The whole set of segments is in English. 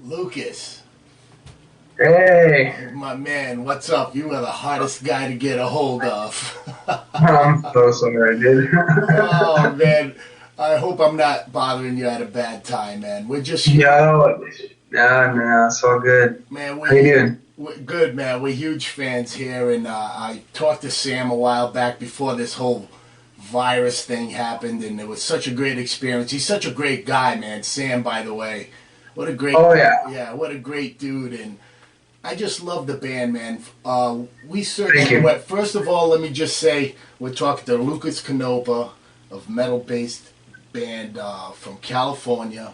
Lucas, Hey, my man, what's up? You are the hardest guy to get a hold of. I'm so sorry, dude. Oh, man. I hope I'm not bothering you at a bad time, man. We're just, Yo, no, it's all good. man, How you doing? we're good, man. We're huge fans here, and I talked to Sam a while back before this whole virus thing happened, and it was such a great experience. He's such a great guy, man. Sam, by the way. What a great, Oh yeah, yeah, what a great dude, and I just love the band, man. We thank searched the you. web. First of all, let me just say we're talking to Lucas Kanopa of metal-based band from California,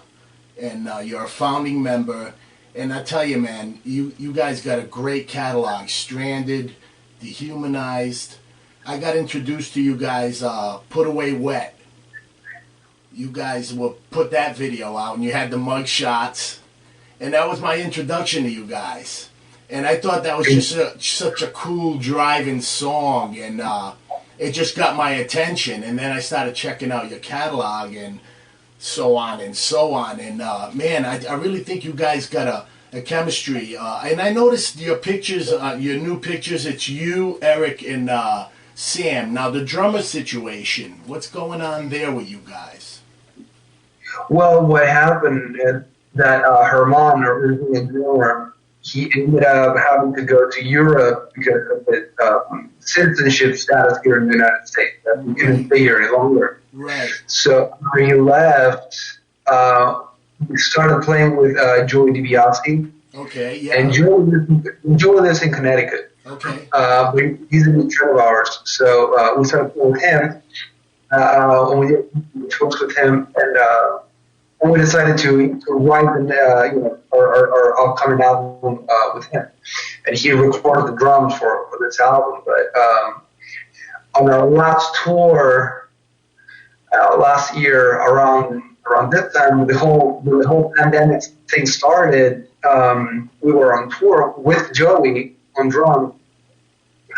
and you're a founding member. And I tell you, man, you guys got a great catalog. Stranded, Dehumanized. I got introduced to you guys. Put Away Wet. You guys will put that video out, and you had the mug shots, and that was my introduction to you guys. And I thought that was just such a cool driving song, and it just got my attention. And then I started checking out your catalog and so on and so on. And man, I really think you guys got a chemistry. And I noticed your pictures, your new pictures. It's you, Eric, and Sam. Now the drummer situation. What's going on there with you guys? Well, what happened is that her mom, originally a drummer, he ended up having to go to Europe because of his citizenship status here in the United States. That he couldn't Right, stay here any longer. right. So when he left, we started playing with Joey DiBiase, Okay, and yeah. Joey lives in Connecticut. Okay. But he's a good friend of ours. So we started playing with him. And we did shows with him, and we decided to write our upcoming album with him. And he recorded the drums for this album. But on our last tour last year, around this time, when the whole pandemic thing started, we were on tour with Joey on drums,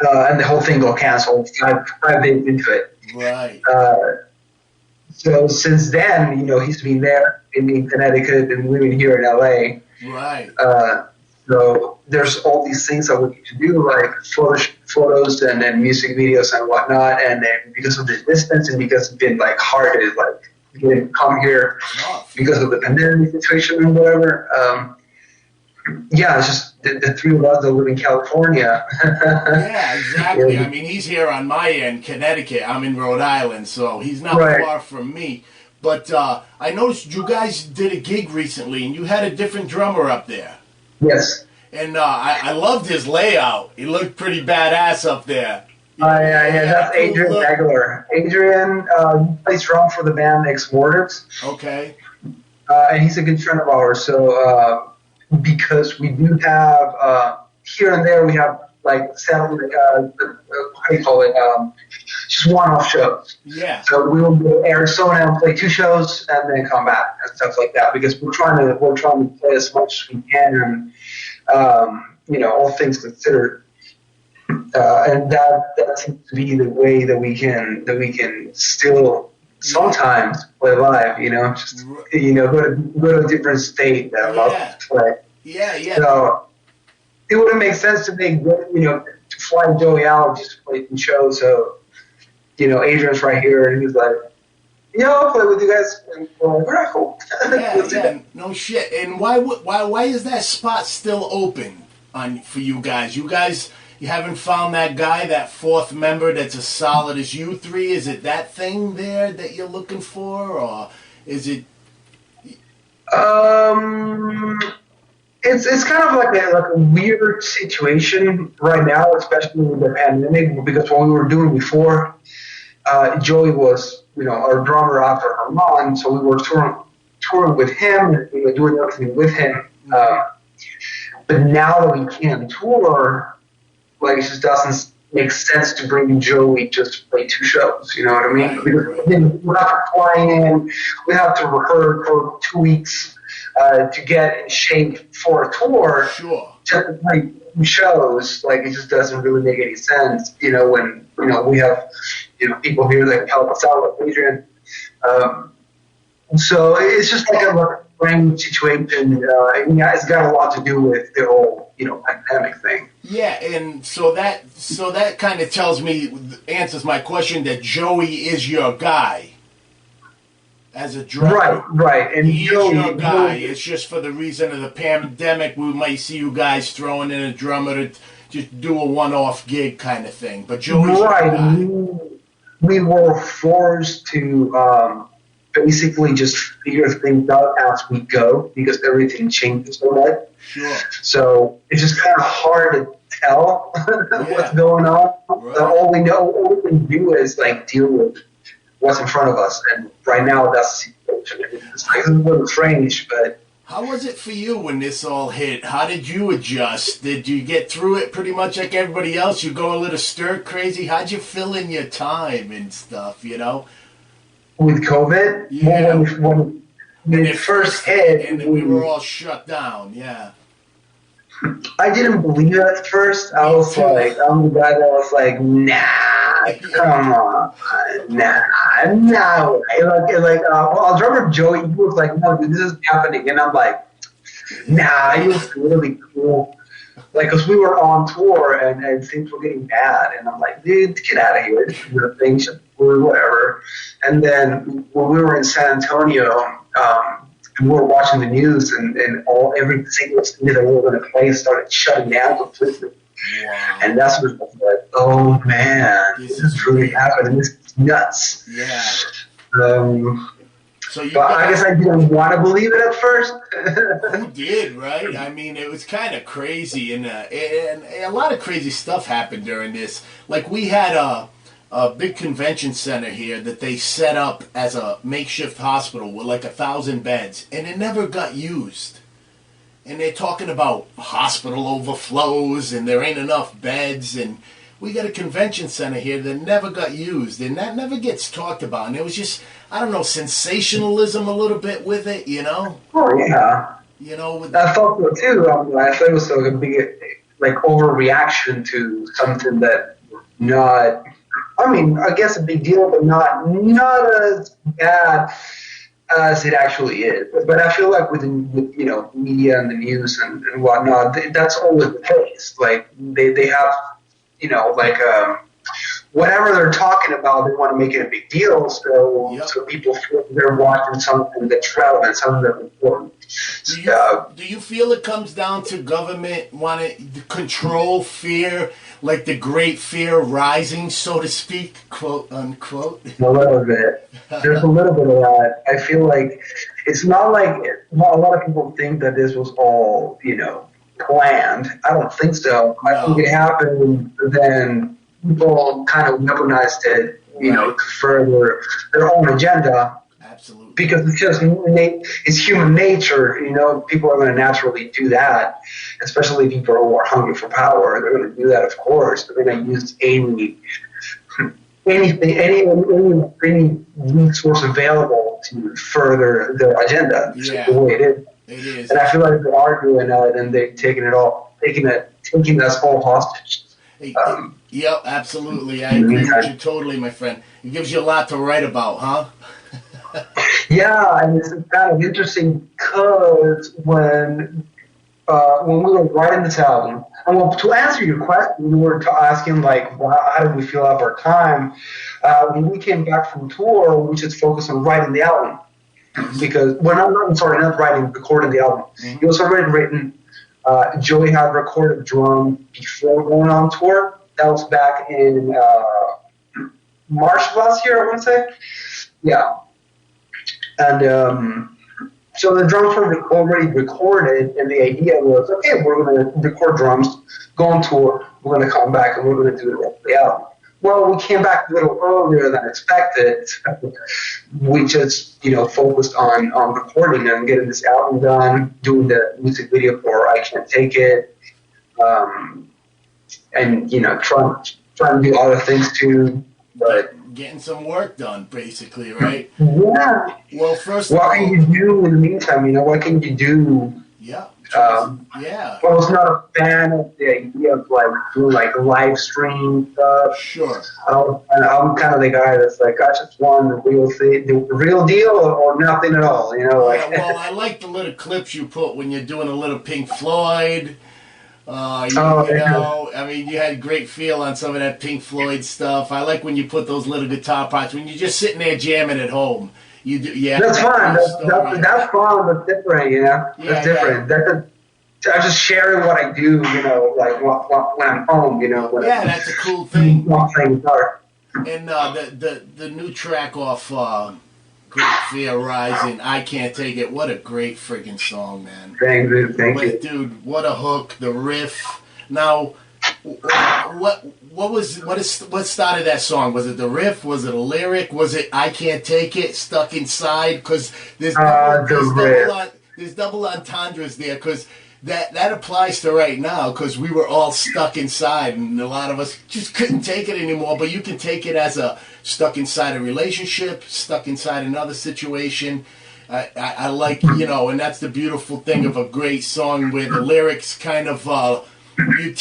and the whole thing got canceled 5 days into it. Right. So since then, he's been there in Connecticut and living here in LA. Right. So there's all these things that we need to do, like photos and then music videos and whatnot. And then because of the distance and because it's been like hard to like come here Tough. because of the pandemic situation and whatever. Yeah, it's just the three of us that live in California. Yeah, exactly. I Yeah, mean, he's here on my end, Connecticut. I'm in Rhode Island, so he's not right. far from me. But I noticed you guys did a gig recently, and you had a different drummer up there. Yes. And I loved his layout. He looked pretty badass up there. Yeah, He had a that's cool Adrian look. Aguilar. Adrian he plays drum for the band Ex Mortis, Okay. and he's a good friend of ours. So because we do have here and there we have like satellite, how do you call it? Just one-off shows. Yeah. So we will go to Arizona and play 2 shows and then come back and stuff like that because we're trying to play as much as we can and all things considered. And that seems to be the way that we can still Yeah. sometimes play live. Just R- go to a different state that allows Yeah. us to play. Yeah. Yeah. So it wouldn't make sense to to fly Joey out just to play some shows. So Adrian's right here, and he's like, "Yeah, I'll play with you guys." And we're like, "All right, cool." Yeah. Let's do Yeah. that. No shit. And why is that spot still open for you guys? You haven't found that guy, that fourth member that's as solid as you three? Is it that thing there that you're looking for, or is it? Um, it's kind of like a weird situation right now, especially with the pandemic, because what we were doing before, Joey was our drummer after Armand, so we were touring with him and doing everything with him. But now that we can't tour, like it just doesn't make sense to bring Joey just to play 2 shows. You know what I mean? Right. Because Right. then we're not flying in. We have to rehearse for 2 weeks to get in shape for a tour. Sure. Just to play 2 shows, like it just doesn't really make any sense. When we have people here that help us out, like Adrian. So it's just like strange situation. It's got a lot to do with the whole, pandemic thing. Yeah, and so that kind of tells me, answers my question that Joey is your guy as a drummer. Right. And he is your guy. It's just for the reason of the pandemic, we might see you guys throwing in a drummer to just do a one-off gig kind of thing. But Joey's your guy. We were forced to basically just figure things out as we go because everything changes so much. Sure. So it's just kind of hard to tell what's going on. Right. All we can do is deal with what's in front of us. And right now, that's the situation. It's a little strange, but. How was it for you when this all hit? How did you adjust? Did you get through it pretty much like everybody else? You go a little stir crazy? How'd you fill in your time and stuff, With COVID? Yeah. When it first hit. And we were all shut down, yeah. I didn't believe it at first. I'm the guy that was like, nah, come on, nah. I'll drummer Joey, he was like, no, dude, this is happening. And I'm like, nah, he was really cool. Because we were on tour and things were getting bad. And I'm like, dude, get out of here. Your thing should whatever. And then when we were in San Antonio, we were watching the news and every single city that we were going to play started shutting down completely. Wow. And that's when I was like, oh man, this is really happening. This is nuts. Yeah. But I guess I didn't want to believe it at first. Who did, right? I mean, it was kind of crazy, and a lot of crazy stuff happened during this. Like, we had a big convention center here that they set up as a makeshift hospital with 1,000 beds, and it never got used. And they're talking about hospital overflows, and there ain't enough beds, and we got a convention center here that never got used, and that never gets talked about. And it was just, I don't know, sensationalism a little bit with it, Oh, yeah. I thought so, too. I thought it was a big, overreaction to something that not... I mean, I guess a big deal, but not as bad as it actually is. But I feel like with media and the news and whatnot, that's always the case. They have, whatever they're talking about, they want to make it a big deal, so people feel they're watching something that's relevant, something that's important. Do you feel it comes down to government wanting to control fear, like the great fear rising, so to speak, quote unquote? A little bit. There's a little bit of that. I feel like it's not like a lot of people think that this was all, planned. I don't think so. I think it happened, then people kind of weaponized it, to further their own agenda. Absolutely. Because it's human nature, people are going to naturally do that, especially people who are hungry for power. They're going to do that, of course. They're going to use any resource available to further their agenda. It's the way it is. It is. And I feel like they're arguing that and they're taking us all hostage. Yeah, absolutely. I agree with you totally, my friend. It gives you a lot to write about, huh? Yeah, and it's kind of interesting because when we were writing this album, and to answer your question, we were asking how did we feel about our time? When we came back from tour, we just focused on writing the album because not writing, recording the album. It was already written. Joey had recorded drum before going on tour. That was back in March last year, I want to say. Yeah. And so the drums were already recorded, and the idea was, okay, we're going to record drums, go on tour, we're going to come back, and we're going to do the rest of the album. Well, we came back a little earlier than expected. We just, focused on recording and getting this album done, doing the music video for I Can't Take It, and, trying to do other things too, but... Getting some work done, basically, right? Yeah. Well, first what can you do in the meantime? What can you do Yeah. Yeah. I was not a fan of the idea of like doing like live stream stuff. Sure. I'm kind of the guy that's like, I just want the real thing, the real deal, or nothing at all. You know, like. Yeah. Well, I like the little clips you put when you're doing a little Pink Floyd. You know, I mean, you had great feel on some of that Pink Floyd stuff. I like when you put those little guitar parts when you're just sitting there jamming at home. You do, yeah. That's fun. That's fun, but different. You know, Yeah, that's different. I'm just sharing what I do. You know, like when I'm home. You know. That's a cool thing. Playing guitar. And the new track off Great Fear Rising, I Can't Take It. What a great friggin' song, man. Thank you. Dude, what a hook, the riff. Now, what started that song? Was it the riff? Was it a lyric? Was it I Can't Take It, Stuck Inside? Because there's double entendres there, because that applies to right now, because we were all stuck inside, and a lot of us just couldn't take it anymore. But you can take it as a stuck inside a relationship, stuck inside another situation. I like, you know, and that's the beautiful thing of a great song, where the lyrics kind of you're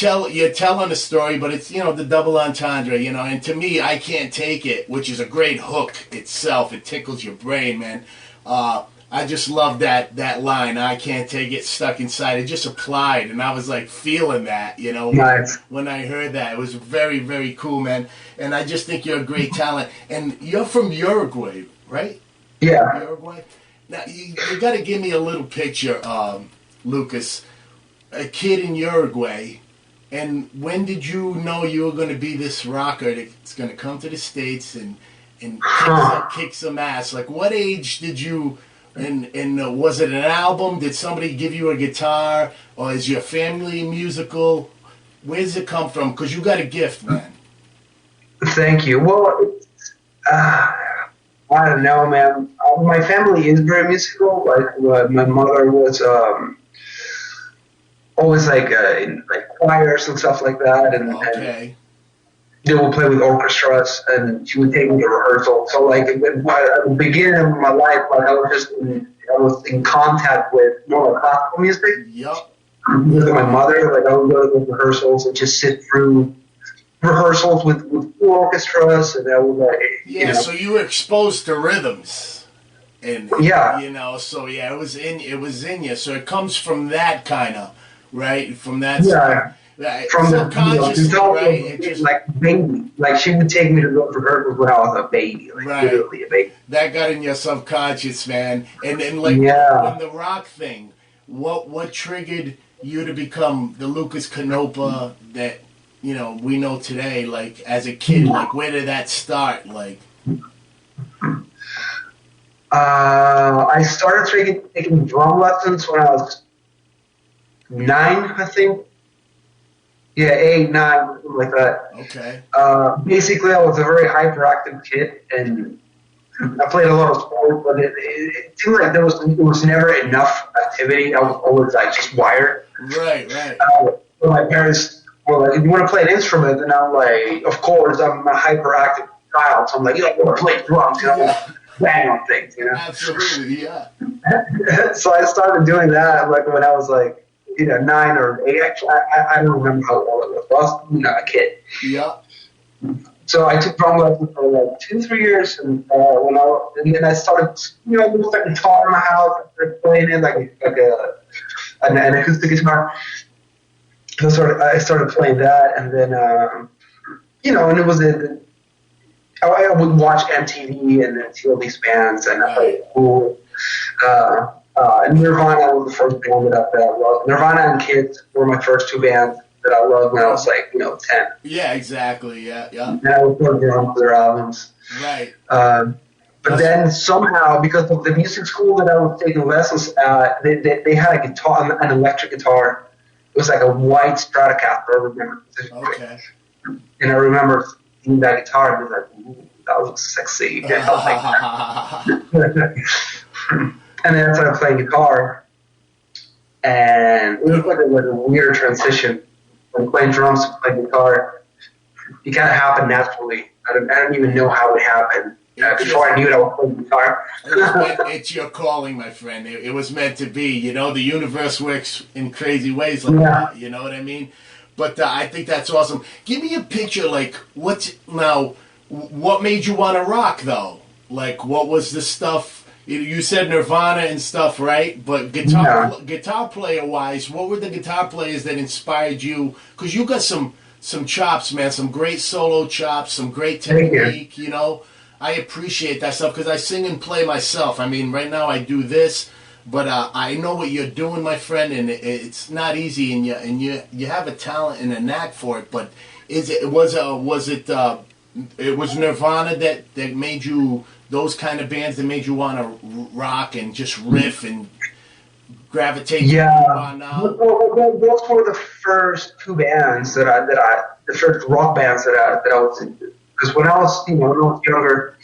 telling a story, but it's, you know, the double entendre, you know. And to me, I Can't Take It, which is a great hook itself. It tickles your brain, man. I just love that line, I can't take it, stuck inside. It just applied, and I was like feeling that, you know, nice. When I heard that. It was very, very cool, man. And I just think you're a great talent. And you're from Uruguay, right? Yeah. Uruguay? Now, you got to give me a little picture, Lucas. A kid in Uruguay, and when did you know you were going to be this rocker that's going to come to the States and kick some ass? Like, what age did you... And was it an album? Did somebody give you a guitar? Or is your family musical? Where does it come from? Because you got a gift, man. Thank you. Well, I don't know, man. My family is very musical. Like, my mother was always in like choirs and stuff like that. And they would play with orchestras, and she would take me to rehearsal. So, like, at the beginning of my life, like, I was in contact with more classical music. Yep. With my mother, like, I would go to the rehearsals and just sit through rehearsals with full orchestras, and I would like. Yeah. So you were exposed to rhythms, and you know, so it was in you. So it comes from that kind of right from that. Yeah. From subconsciously, right? It just, like baby, like she would take me to go for her when I was a baby, like literally a baby. That got in your subconscious, man. And then, like, when the rock thing, what triggered you to become the Lucas Kanopa that, you know, we know today? Like, as a kid, like, where did that start? Like, I started taking drum lessons when I was 9, I think. Yeah, 8, 9, something like that. Okay. Basically, I was a very hyperactive kid, and I played a lot of sports, but it seemed like there was never enough activity. I was always like just wired. Right. So my parents were like, "You want to play an instrument?" And I'm like, "Of course, I'm a hyperactive child." So I'm like, "You want to play drums? You know, bang on things, you know?" Absolutely, yeah. So I started doing that like when I was like, 9 or 8. Actually, I don't remember how old I was. I was a kid. Yeah. So I took drum lessons for like 2-3 years, and then I started, there was like a guitar in my house. I started playing it like an acoustic guitar. So I started playing that, and then and it was I would watch MTV and then see all these bands, and I played cool. Nirvana was the first band that I loved. Nirvana and Kids were my first 2 bands that I loved when I was 10. Yeah, exactly. Yeah. And I would play drums for their albums. Right. But then somehow, because of the music school that I was taking lessons at, they had a guitar, an electric guitar. It was like a white Stratocaster, I remember. Okay. And I remember seeing that guitar and I was like, ooh, that looks sexy. And then I started playing guitar, and it was like a weird transition from playing drums to playing guitar. It kind of happened naturally. I don't even know how it happened. before I knew it, I was playing guitar. It's your calling, my friend. It was meant to be. You know, the universe works in crazy ways like that. You know what I mean? But I think that's awesome. Give me a picture, like, what made you want to rock, though? Like, what was the stuff? You said Nirvana and stuff, right? But guitar player-wise, what were the guitar players that inspired you? Because you got some chops, man, some great solo chops, some great technique, you know? I appreciate that stuff because I sing and play myself. I mean, right now I do this, but I know what you're doing, my friend, and it's not easy, and you have a talent and a knack for it. But was Nirvana that made you, those kind of bands that made you want to rock and just riff and gravitate? Yeah, well, those were the first two bands the first rock bands that I was into. Because when I was, when I was younger,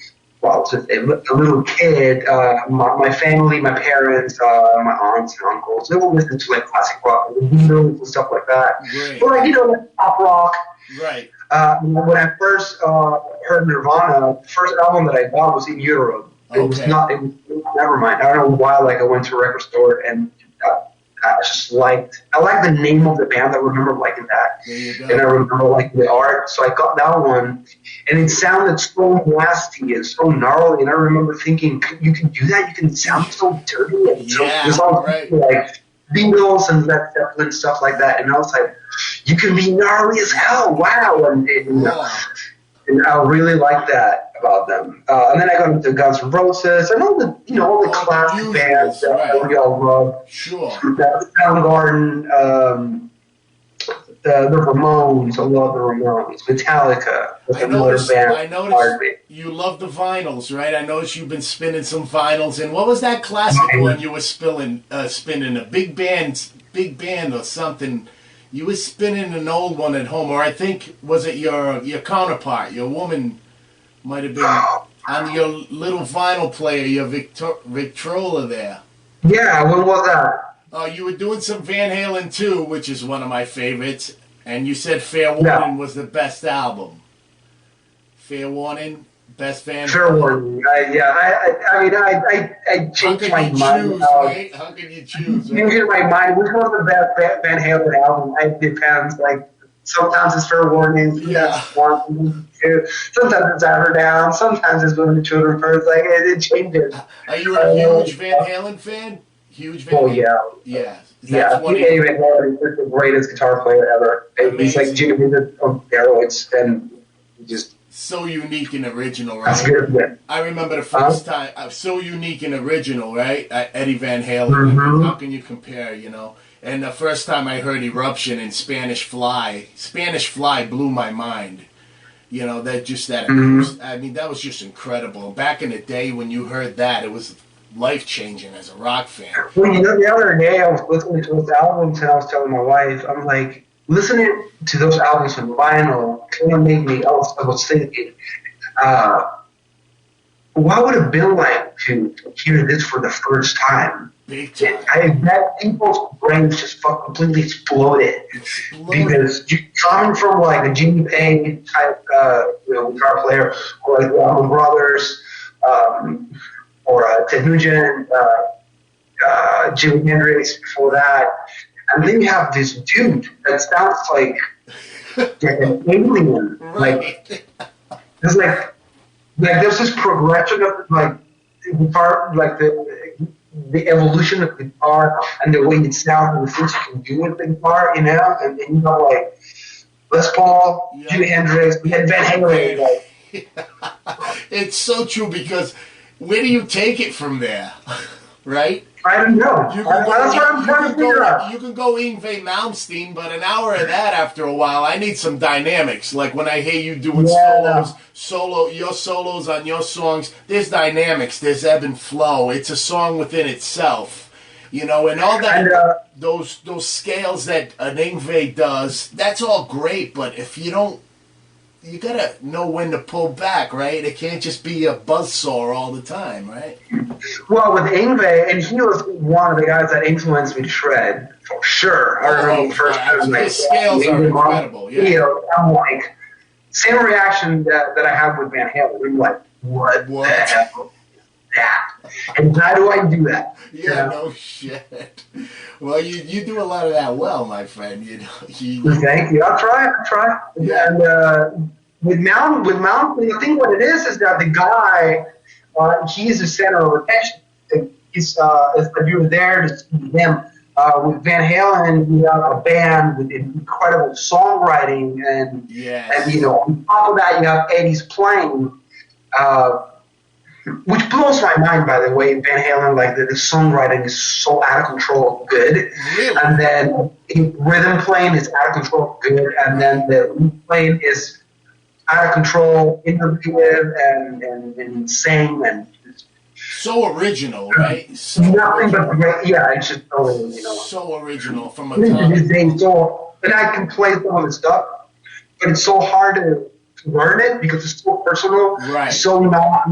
well, just a little kid, my family, my parents, my aunts and uncles, they would listen to like classic rock, the Beatles and stuff like that. Right. But like, pop rock. Right. When I first heard Nirvana, the first album that I bought was in Europe. It was not. Never mind. I don't know why. Like I went to a record store and I like the name of the band. I remember liking that, and I remember liking the art. So I got that one, and it sounded so nasty and so gnarly. And I remember thinking, you can do that. You can sound so dirty and so right. Like Beatles and Led Zeppelin stuff like that. And I was like, you can be gnarly as hell. Wow. And I really like that about them. And then I got into Guns N' Roses and all the classic bands that we all love. Sure. Soundgarden, the Ramones. I love the Ramones. Metallica. I noticed you love the vinyls, right? I noticed you've been spinning some vinyls. And what was that classic one you were spinning? A big band or something. You were spinning an old one at home, or I think, was it your counterpart, your woman might have been on your little vinyl player, your Victrola there. Yeah, when was that? You were doing some Van Halen 2, which is one of my favorites, and you said Fair Warning was the best album. Fair Warning, best Van Halen. Fair Warning, I changed my mind. How can you choose? You hear my mind. Which was the best Van Halen album? It depends. Like sometimes it's Fair Warning, sometimes it's sometimes it's Ever Down, sometimes it's When the Children First. Like it changes. Are you a huge Van Halen fan? Huge Van Halen? Yeah. Eddie Van Halen is the greatest guitar player ever. Amazing. He's like Jimmy Hendrix on steroids, and just so unique and original, right? That's good. Yeah. I remember the first time. So unique and original, right? Eddie Van Halen. Mm-hmm. How can you compare? And the first time I heard Eruption and Spanish Fly blew my mind. Mm-hmm. I mean, that was just incredible. Back in the day when you heard that, it was life-changing as a rock fan. Well, the other day I was listening to those albums and I was telling my wife, I'm like, listening to those albums on vinyl kind of made me, I was thinking, what would it have been like to hear this for the first time? Big time. I bet people's brains just completely exploded. Because coming from like a Jimmy Page type guitar player, or like the Allman Brothers, or Ted Nugent, Jimi Hendrix before that, and then you have this dude that sounds like an alien. Right. Like it's like there's this progression of like guitar, like the evolution of guitar and the way it sounds and the things you can do with the guitar, and then you have like Les Paul, Jimi Hendrix, we had Van Halen. It's so true, because where do you take it from there, right? I don't know. That's what I'm trying to figure out. You can go Yngwie Malmsteen, but an hour of that after a while, I need some dynamics. Like when I hear you doing your solos on your songs, there's dynamics, there's ebb and flow. It's a song within itself, and all that. Those scales that an Yngwie does, that's all great. But if you don't, you gotta know when to pull back, right? It can't just be a buzzsaw all the time, right? Well, with Yngwie, and he was one of the guys that influenced me to shred, for sure. I remember the first time. His scales are incredible, yeah. I'm like, same reaction that I have with Van Halen. I'm like, what the What? hell is that? And how do I do that? Yeah, no shit. Well, you do a lot of that well, my friend. You know, Thank you. I'll try. Yeah. And with mountain, I think what it is that the guy, he's the center of attention. He's if you were there to see him with Van Halen, we have a band with incredible songwriting, and you know, on top of that, you have Eddie's playing. Which blows my mind, by the way, Van Halen, like the songwriting is so out of control good. Really? And then rhythm playing is out of control good. And then the lead playing is out of control, innovative, and insane. And so original, right? So nothing but great. Yeah, it's just totally, you know. So original from a time. So, and I can play some of the stuff, but it's so hard to learn it because it's so personal. Right. So not,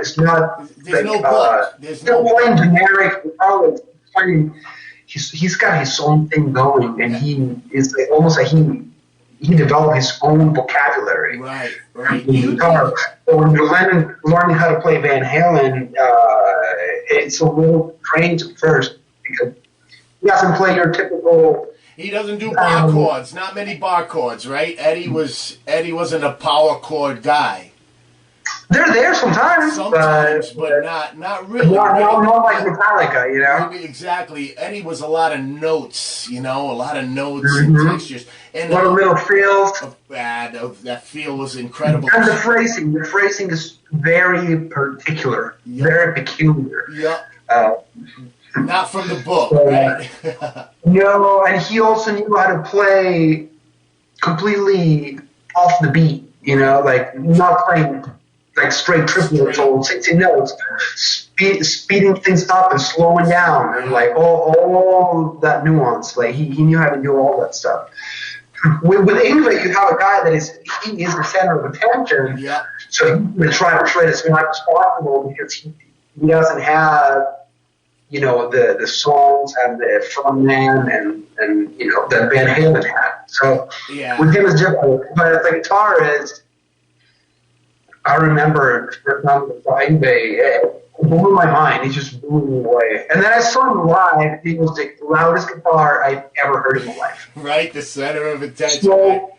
it's not. There's like, no book. There's no playing generic. He's got his own thing going, and he is like, almost like he developed his own vocabulary. Right. Guitar. So when you're learning how to play Van Halen, it's a little strange at first because he doesn't play your typical. He doesn't do bar chords. Not many bar chords, right? Eddie wasn't a power chord guy. They're there sometimes, but not really. Not like Metallica, you know. Exactly. Eddie was a lot of notes, you know, a lot of notes and textures, and a lot of little feels. That feel was incredible. And the phrasing is very particular, very peculiar. Yeah. Not from the book, right? No, and he also knew how to play completely off the beat, you know, like not playing like straight triplets or 60 notes, speeding things up and slowing down, and like all that nuance. Like he knew how to do all that stuff. With Ingrid, you have a guy that is the center of attention, so he's going to try to play as much as possible because he doesn't have, you know, the songs and the frontman and you know that Van Halen had. So with him it's different. But the guitarist, I remember the first time I saw Ingve, it blew my mind. He just blew me away. And then I saw him live. He was the loudest guitar I've ever heard in my life. Right, the center of attention. So,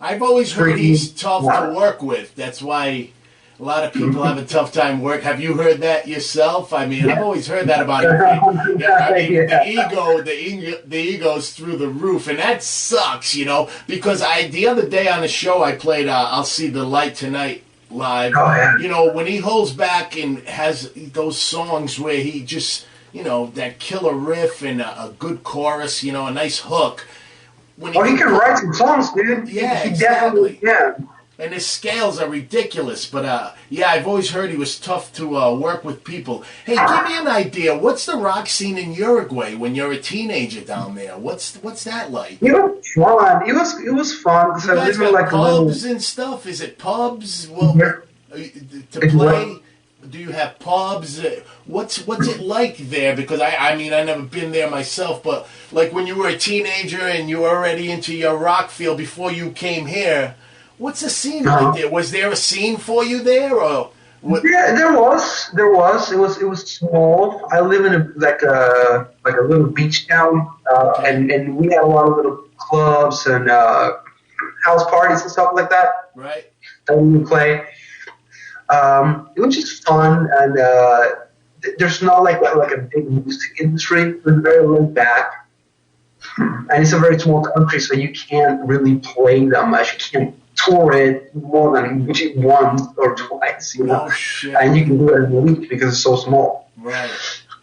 I've always heard he's tough to work with. That's why a lot of people have a tough time work. Have you heard that yourself? I mean, I've always heard that about him. The ego's through the roof, and that sucks, you know. Because the other day on the show I played "I'll See the Light Tonight" live. Oh, yeah. You know, when he holds back and has those songs where he just, you know, that killer riff and a good chorus, you know, a nice hook. When he can write some songs, dude. Yeah, he exactly. Definitely. And his scales are ridiculous, but I've always heard he was tough to work with people. Hey, give me an idea. What's the rock scene in Uruguay when you're a teenager down there? What's that like? It was fun. It was fun. You guys got like pubs and stuff? Is it pubs? Well, to play? Do you have pubs? What's it like there? Because I mean, I've never been there myself, but like when you were a teenager and you were already into your rock field before you came here. What's the scene like there? Was there a scene for you there, or what? Yeah, there was. It was small. I live in a little beach town, and we had a lot of little clubs and house parties and stuff like that. Right. That we would play. It was just fun, and there's not like a big music industry. It was very laid back, and it's a very small country, so you can't really play that much. You can't tour it more than once or twice, you know. Oh, shit. And you can do it in a week because it's so small. Right.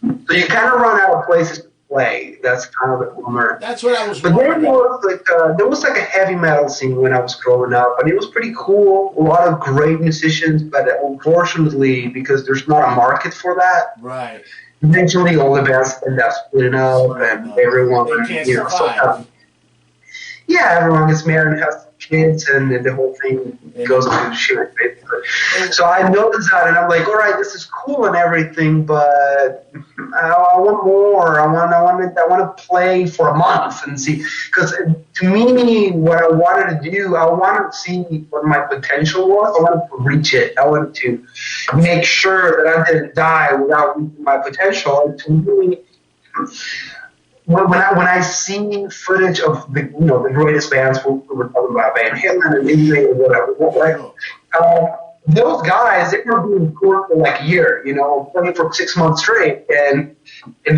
So you kind of run out of places to play. That's kind of the bummer. That's what I was wondering. But there was like a heavy metal scene when I was growing up, and it was pretty cool. A lot of great musicians, but unfortunately, because there's not a market for that, right. Eventually, all the bands end up splitting up, and everyone, they can't survive. everyone gets married and has kids, and the whole thing goes to shit, basically. So I noticed that, and I'm like, all right, this is cool and everything, but I want more. I want to play for a month and see, because to me, what I wanted to do, I wanted to see what my potential was. I wanted to reach it. I wanted to make sure that I didn't die without reaching my potential. And to me, when I see footage of the greatest bands, we were talking about Van Halen and Indy or whatever, right? Those guys, they were being toured for like a year, playing for 6 months straight, and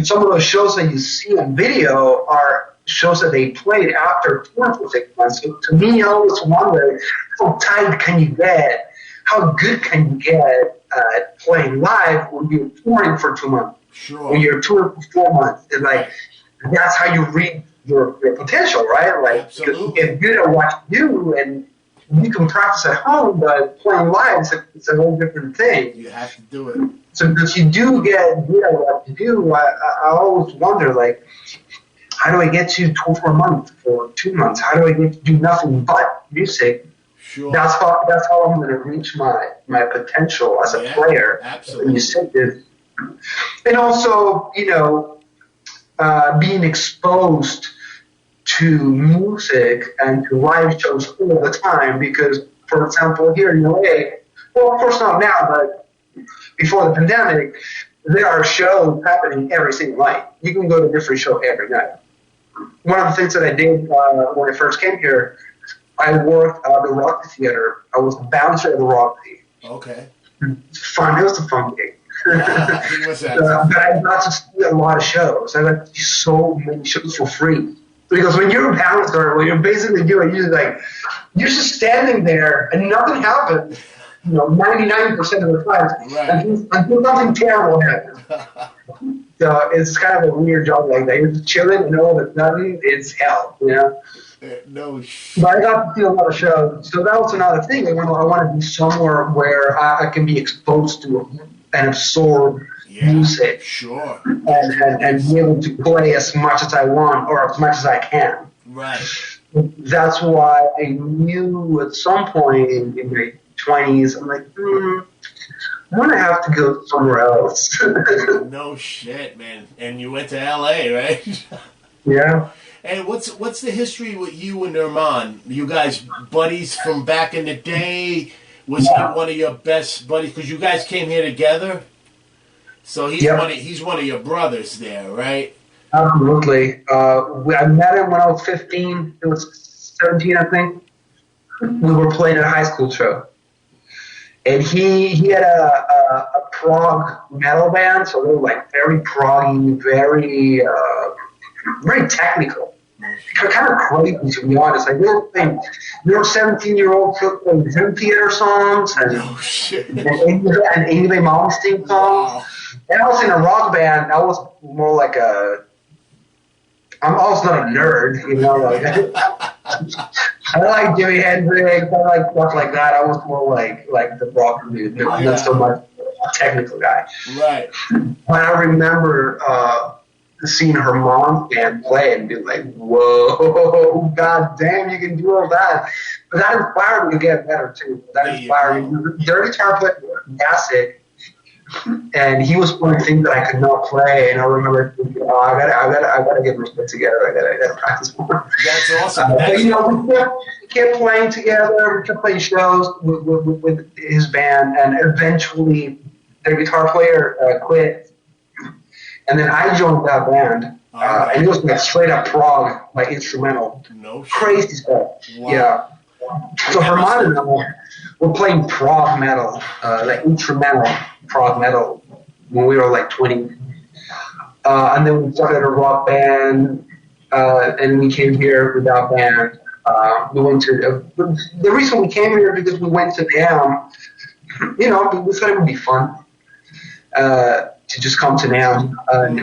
some of those shows that you see on video are shows that they played after touring for 6 months. So to me, I always wonder, how tight can you get? How good can you get at playing live when you're touring for 2 months? Sure. When you're touring for 4 months, and like that's how you read your potential, right? Like, because you get good at what you do, and you can practice at home, but playing live it's a whole different thing. You have to do it. So if you do get good at what you do, I always wonder, like, how do I get to tour for a month, for 2 months? How do I get to do nothing but music? Sure. That's how I'm going to reach my potential as a player. Absolutely. Musician. And also, being exposed to music and to live shows all the time, because, for example, here in LA, well, of course not now, but before the pandemic, there are shows happening every single night. You can go to a different show every night. One of the things that I did when I first came here, I worked at the Roxy Theater. I was a bouncer at the Roxy. Okay. It's fun. It was a fun gig. But I got to see a lot of shows. I got to see so many shows for free. Because when you're a bouncer, what you're basically doing, you're just standing there and nothing happens. 99% of the time, until something terrible happens. So it's kind of a weird job like that. You're just chilling, and all of a sudden, it's hell. No. But I got to see a lot of shows, so that was another thing. I want to be somewhere where I can be exposed to and absorb music, sure, and be able to play as much as I want or as much as I can. Right. That's why I knew at some point in my 20s, I'm like, I'm gonna have to go somewhere else. No shit, man. And you went to LA, right? Yeah. And what's the history with you and Herman? You guys buddies from back in the day? Was he one of your best buddies? Because you guys came here together. So he's one of your brothers there, right? Absolutely. I met him when I was 15. It was 17, I think. We were playing at a high school show. And he had a prog metal band, so they were like very proggy, very technical. Kind of crazy, to be honest. Like, they were 17-year-olds playing Dream Theater songs and Ingrid Malmsteen songs. Wow. And I was in a rock band. I was more like I'm also not a nerd, I like Jimi Hendrix. I like stuff like that. I was more like the rock dude, not so much a technical guy. Right. But I remember seeing her mom's band play and be like, whoa, god damn, you can do all that. But that inspired me to get better too. That inspired me. Their guitar player was fantastic, and he was playing things that I could not play. And I remember thinking, I gotta get my shit together. I gotta practice more. That's awesome. But we kept playing together. We kept playing shows with his band, and eventually their guitar player quit. And then I joined that band, and it was like straight up prog, like instrumental. No shit. Crazy stuff. Wow. Yeah. So Herman and I were playing prog metal, like instrumental prog metal, when we were like 20. And then we started a rock band, and we came here with that band. We went to the reason we came here because we went to NAMM. We thought it would be fun. To just come to NAMM, and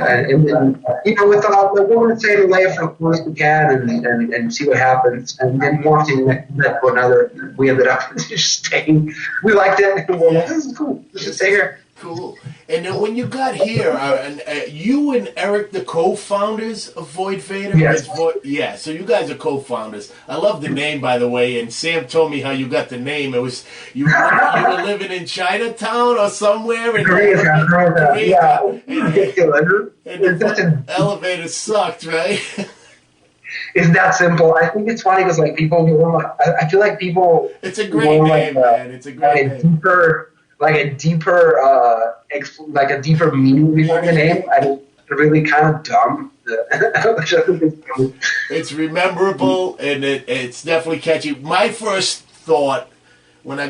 then, we thought, we're going to stay in LA for as long as we can and see what happens. And then one thing led to another. We ended up just staying. We liked it. And we're like, this is cool. Let's just stay here. Cool. And then when you got here, you and Eric, the co-founders of Void Vator? Yes. Yeah, so you guys are co-founders. I love the name, by the way, and Sam told me how you got the name. It was, you were living in Chinatown or somewhere? In Korea. Yeah, ridiculous. And the elevator sucked, right? It's that simple. I think it's funny because like people, I feel like people. It's a great name, man. It's a great name. Like a deeper meaning behind the name. I really kind of dumb. It's rememberable and it's definitely catchy. My first thought when I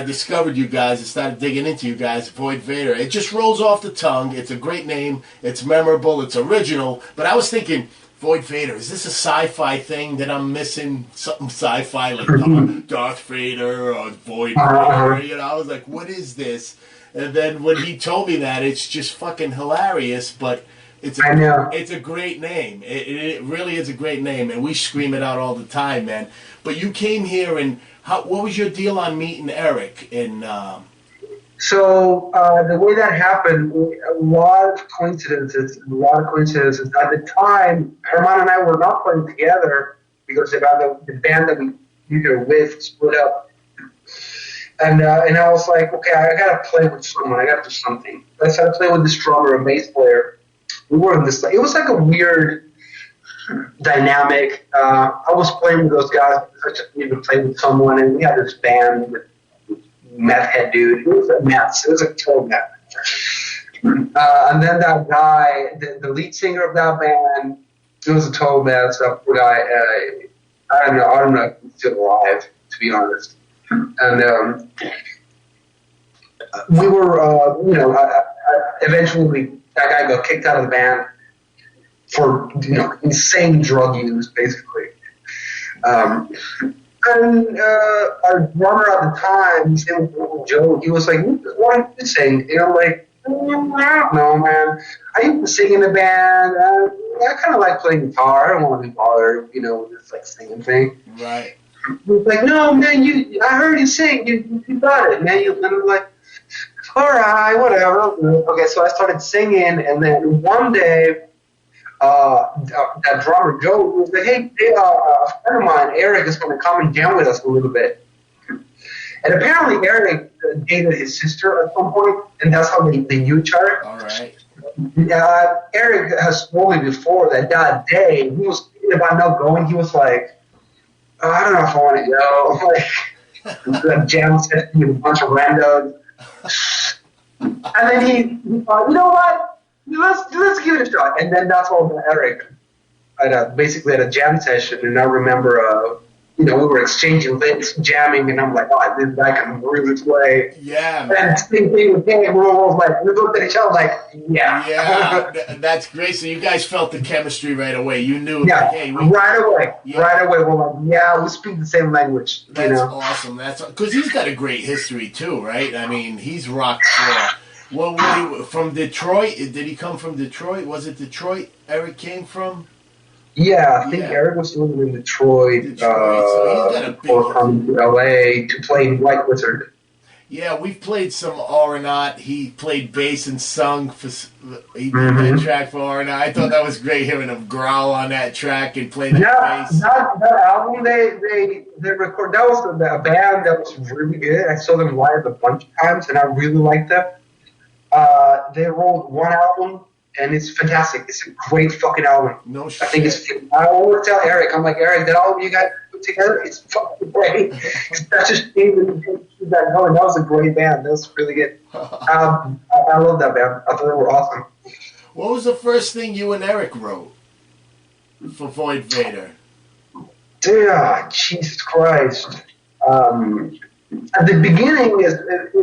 discovered you guys and started digging into you guys, Void Vator, it just rolls off the tongue. It's a great name. It's memorable. It's original. But I was thinking, Void Vator, is this a sci-fi thing that I'm missing? Something sci-fi like Darth Vader or Void Vader? You know, I was like, what is this? And then when he told me that, it's just fucking hilarious. But it's a great name. It really is a great name, and we scream it out all the time, man. But you came here, and what was your deal on meeting Eric? So the way that happened, a lot of coincidences. At the time, Herman and I were not playing together because the band that we were with split up. And I was like, okay, I got to play with someone. I got to do something. I started playing with this drummer, a bass player. We were in this. It was like a weird dynamic. I was playing with those guys. I just needed to play with someone, and we had this band with meth head dude. It was a mess. It was a total mess. And then that guy, the lead singer of that band, it was a total mess. That guy, I don't know if he's still alive, to be honest. And we were, eventually that guy got kicked out of the band for, insane drug use, basically. And our drummer at the time, his name was Joe, he was like, why don't you sing? And I'm like, I don't know, man. I used to sing in the band. I kind of like playing guitar. I don't want to be bothered, with this like singing thing. Right. He was like, no, man, I heard you sing. You got it, man. And I'm like, all right, whatever. Okay, so I started singing, and then one day, that drummer Joe was like, hey, a friend of mine, Eric, is going to come and jam with us a little bit. And apparently Eric dated his sister at some point, and that's how they knew each other. All right. Eric has told me before that day, he was thinking about not going. He was like, I don't know if I want to go. Like, jam session with a bunch of randos. And then he thought, you know what? Let's give it a shot. And then that's all Eric basically at a jam session. And I remember, we were exchanging licks, jamming, and I'm like, oh, this guy can really play. Yeah, man. And same thing with him. We looked at each other like, yeah. Yeah, that's great. So you guys felt the chemistry right away. You knew. Yeah, hey, right away. Yeah. Right away. We're like, yeah, we speak the same language. That's awesome. Because he's got a great history too, right? I mean, he's rocked for. Well, from Detroit? Did he come from Detroit? Was it Detroit Eric came from? Yeah, I think Eric was living in Detroit, so he's got a big before coming to LA to play in White Wizard. Yeah, we've played some R&R. He played bass and sung he did that track for R&R. I thought that was great hearing him growl on that track and play that bass. That album they recorded, that was a band that was really good. I saw them live a bunch of times and I really liked them. They wrote one album, and it's fantastic. It's a great fucking album. No shit. I think I always tell Eric, I'm like, Eric, that album you got put together is fucking great. It's such a shame that you didn't keep that going. That was a great band. That was really good. I love that band. I thought they were awesome. What was the first thing you and Eric wrote for Void Vator? Yeah, Jesus Christ. At the beginning,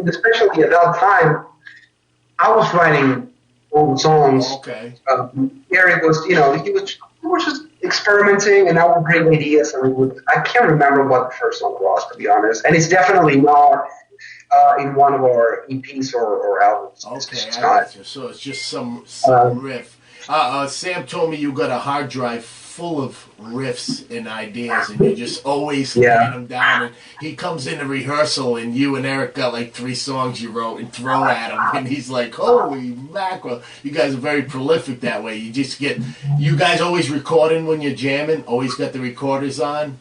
especially at that time, I was writing old songs. Okay. Eric was, he was just experimenting, and I would bring ideas. I can't remember what the first song was, to be honest. And it's definitely not in one of our EPs or albums. Okay, it's not. So it's just some riff. Sam told me you got a hard drive full of riffs and ideas, and you just always laying them down. And he comes into rehearsal, and you and Eric got like 3 songs you wrote and throw at him, and he's like, "Holy mackerel!" You guys are very prolific that way. You just get, you guys always recording when you're jamming. Always got the recorders on.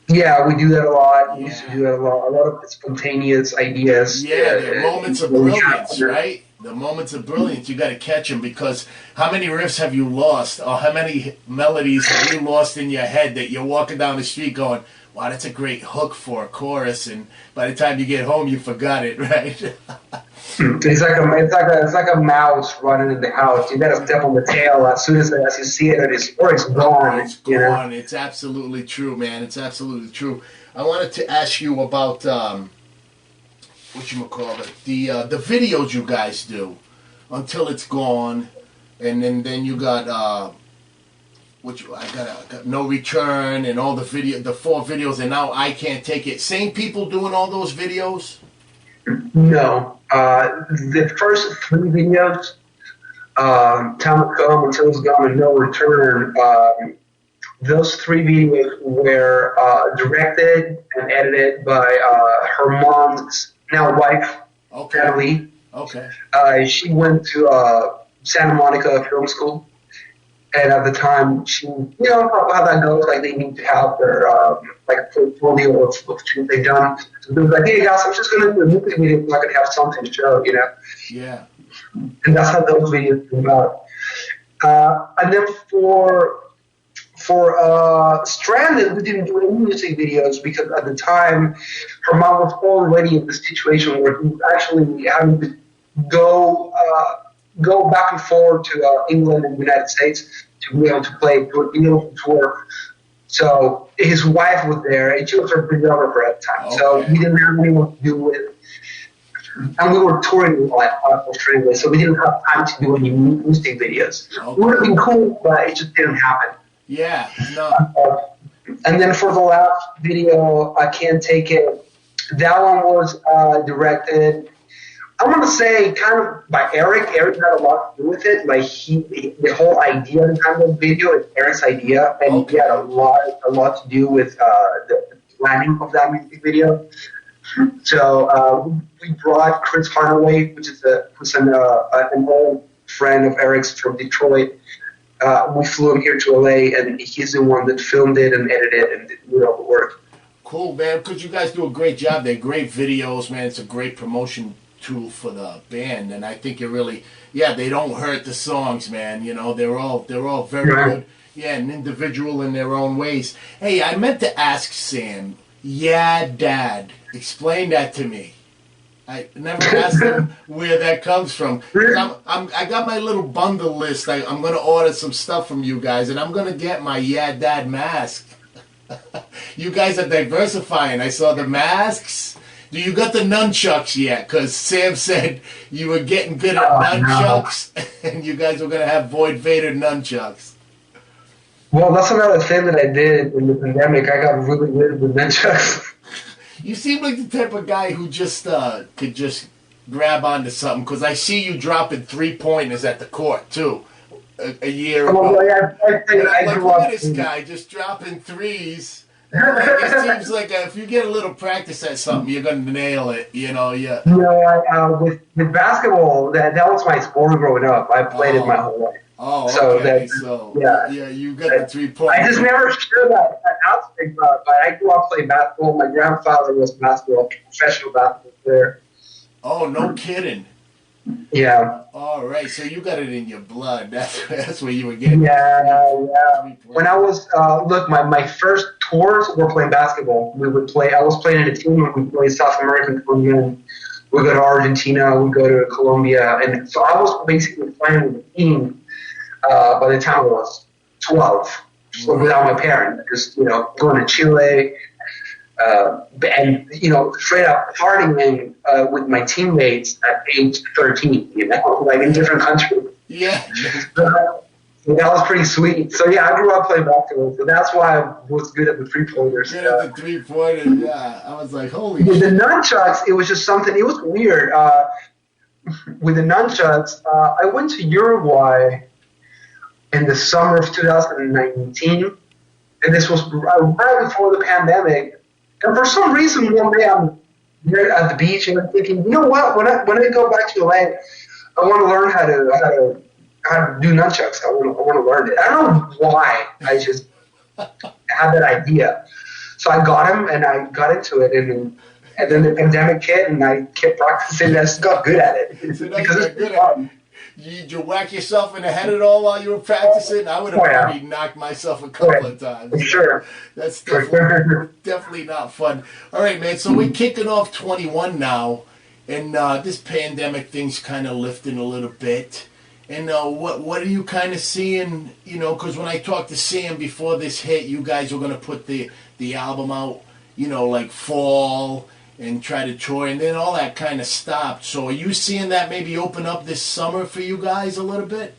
Yeah, we do that a lot. We used to do that a lot. A lot of spontaneous ideas. Yeah, the moments of brilliance, right? The moments of brilliance, you got to catch them, because how many riffs have you lost, or how many melodies have you lost in your head that you're walking down the street going, "Wow, that's a great hook for a chorus," and by the time you get home, you forgot it, right? It's like a mouse running in the house. You got to step on the tail as soon as you see it, and it's gone. It's gone. It's absolutely true, man. It's absolutely true. I wanted to ask you about whatchamacallit, the videos you guys do, Until It's Gone, and then you got I got No Return, and all the 4 videos, and now I Can't Take It. Same people doing all those videos? No. The first 3 videos, Time Will Come, Until It's Gone, and No Return, those 3 videos were directed and edited by her mom's now wife, Natalie. Okay. She went to Santa Monica Film School, and at the time, she, you know how that goes. Like, they need to have their like portfolio of things they've done. So they was like, "Hey guys, I'm just gonna do a music video so I could have something to show," you know. Yeah. And that's how those videos came about. And then for Stranded, we didn't do any music videos because at the time, her mom was already in this situation where he was actually having to go back and forth to England and the United States to be able to do a deal tour. So his wife was there, and she was her videographer at the time. Okay. So we didn't have anyone to do with. And we were touring a lot of Australia, so we didn't have time to do any music videos. Okay. It would have been cool, but it just didn't happen. Yeah, no. And then for the last video, I Can't Take It, that one was directed, I want to say, kind of by Eric. Eric had a lot to do with it. Like, the whole idea behind the video is Eric's idea, and he had a lot to do with the planning of that music video. So we brought Chris Harnaway, who's an old friend of Eric's from Detroit. We flew him here to LA, and he's the one that filmed it and edited it and did all the work. Cool, man, because you guys do a great job. They're great videos, man. It's a great promotion tool for the band, and I think it really, they don't hurt the songs, man. You know, they're all very good. Yeah, and individual in their own ways. Hey, I meant to ask Sam, Dad, explain that to me. I never asked him where that comes from. I got my little bundle list. I'm going to order some stuff from you guys, and I'm going to get my Dad mask. You guys are diversifying. I saw the masks. Do you got the nunchucks yet? Because Sam said you were getting good at nunchucks, and you guys were going to have Void Vator nunchucks. Well, that's another thing that I did in the pandemic. I got really good with nunchucks. You seem like the type of guy who just could just grab onto something, because I see you dropping 3-pointers at the court, too, a year ago. I'm like, look at this guy just dropping threes. It seems like if you get a little practice at something, you're going to nail it, you know. Yeah. With basketball, that was my sport growing up. I played it my whole life. Oh, okay. So you got the 3-point. I just never shared that aspect, but I grew up playing basketball. My grandfather was professional basketball player. Oh, no kidding. Yeah. All right, so you got it in your blood. That's where you were getting. Yeah. When I was my first tours were playing basketball. We would play. I was playing in a team. We would play South American tournament. We go to Argentina. We go to Colombia, and so I was basically playing with the team. By the time I was 12, so without my parents, just going to Chile, and straight up partying with my teammates at age 13. Like in different countries. Yeah. So that was pretty sweet. So I grew up playing basketball, so that's why I was good at the 3-pointers. Good at the 3-pointers. Yeah, I was like, holy shit. The nunchucks, it was just something. It was weird. With the nunchucks, I went to Uruguay. in the summer of 2019, and this was right before the pandemic. And for some reason, one day I'm there at the beach, and I'm thinking, you know what? When I go back to LA, I want to learn how to do nunchucks. I want to learn it. I don't know why. I just had that idea. So I got him, and I got into it, and then the pandemic hit, and I kept practicing. And I just got good at it So because it's good fun. Did you whack yourself in the head at all while you were practicing? I would have probably knocked myself a couple of times. For sure. That's definitely not fun. All right, man. So we're kicking off 21 now, and this pandemic thing's kind of lifting a little bit. And what are you kind of seeing? You know, because when I talked to Sam before this hit, you guys were going to put the album out, you know, like fall and try to tour, and then all that kind of stopped. So are you seeing that maybe open up this summer for you guys a little bit?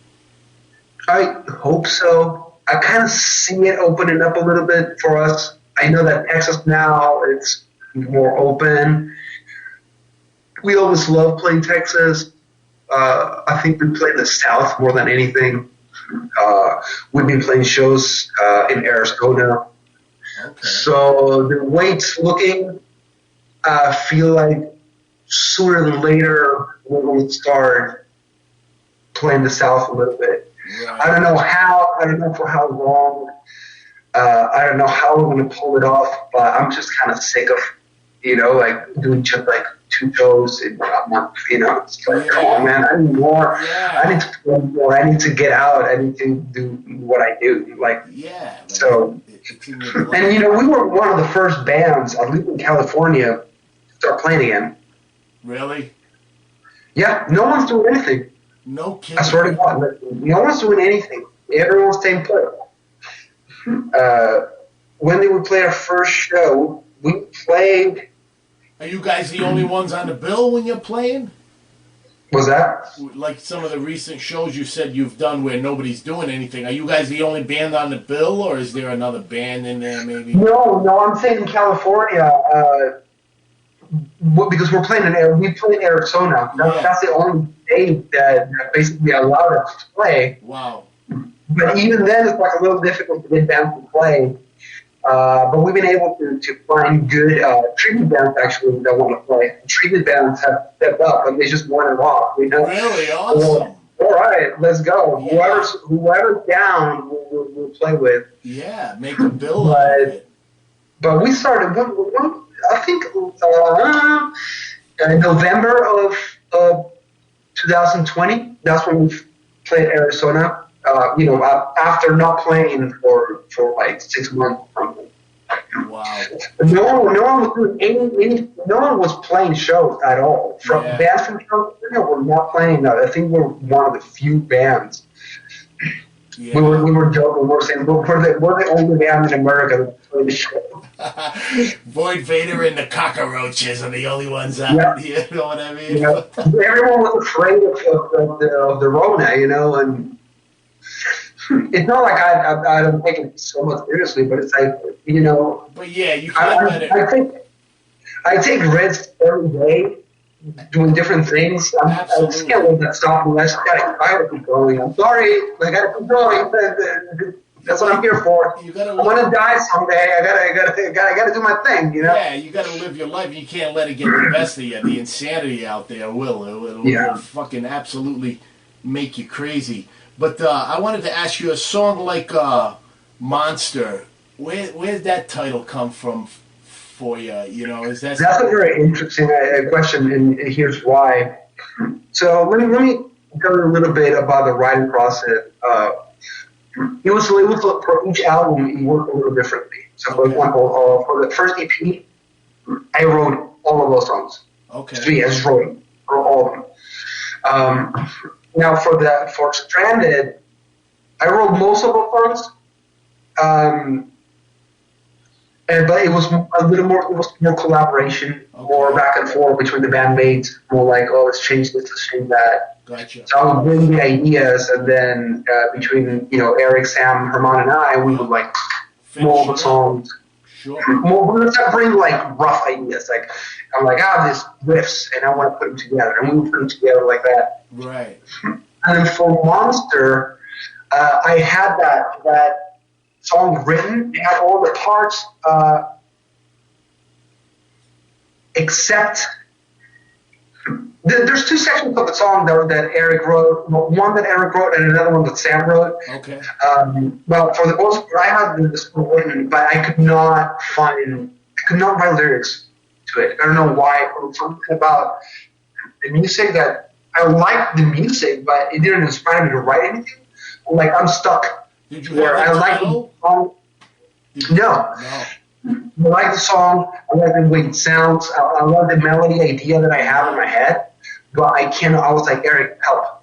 I hope so. I kind of see it opening up a little bit for us. I know that Texas now it's more open. We always love playing Texas. I think we play in the South more than anything. We've been playing shows in Arizona. Okay. So the way it's looking, I feel like sooner than later we'll start playing the South a little bit. Right. I don't know how. I don't know for how long. I don't know how we're going to pull it off. But I'm just kind of sick of, like doing just like 2 shows in a month. It's like, come on, man. I need more. Yeah. I need to play more. I need to get out. I need to do what I do. Like, yeah. So, and we were one of the first bands, at least in California, to start playing again. Really? Yeah. No one's doing anything. No kidding. I swear to God, no one's doing anything. Everyone's staying put. When they would play our first show, we played. Are you guys the only ones on the bill when you're playing? Was that? Like some of the recent shows you said you've done where nobody's doing anything. Are you guys the only band on the bill, or is there another band in there maybe? No, I'm saying in California, because we play in Arizona. That's the only state that basically allowed us to play. Wow. But even then, it's like a little difficult to get bands to play. But we've been able to find good treatment bands actually that want to play. Treatment bands have stepped up and they just want it off. Really awesome. All right, let's go. Yeah. Whoever's down, we'll play with. Yeah, make a bill out of it. But we started. I think in November of 2020. That's when we played Arizona. After not playing for like 6 months or something. Wow. No one was doing no one was playing shows at all. Bands from California were not playing. I think we're one of the few bands. Yeah. We were joking. We were saying we're the only band in America that played the show. Void Vator and the Cockroaches are the only ones out. Yeah. You know what I mean? Yeah. Everyone was afraid of the Rona, and. It's not like I don't take it so much seriously, but it's like, But yeah, you can't let it. I take risks every day doing different things. I just can't let that stop me. I gotta keep going. I'm sorry. I gotta keep going. That's what I'm here for. I'm gonna die someday. I gotta do my thing, Yeah, you gotta live your life. You can't let it get the best of you. The insanity out there will fucking absolutely make you crazy. But I wanted to ask you, a song like Monster, where did that title come from for you? Is that... That's a very interesting question, and here's why. So let me tell you a little bit about the writing process. It was for each album, it worked a little differently. So for example, for the first EP, I wrote all of those songs. Okay. So I just wrote them, for all of them. Now for Stranded, I wrote most of the songs, but it was a little more. It was more collaboration, more back and forth between the bandmates. More like, let's change this, let's change that. Gotcha. So I would bring the ideas, and then between Eric, Sam, Herman, and I, we would like mold the songs. Sure. Let's not bring like rough ideas. Like I'm like, I have these riffs, and I want to put them together, and we would put them together like that. Right. And then for Monster, I had that song written. It had all the parts except there's two sections of the song that Eric wrote. One that Eric wrote and another one that Sam wrote. Okay. Well, for the most part, I had this written, but I could not write lyrics to it. I don't know why. It was something about the music that I liked the music, but it didn't inspire me to write anything. Like I'm stuck. Did you have I like the song. No. I like the song. I like the way it sounds. I love the melody idea that I have in my head, but I cannot. I was like, Eric, help.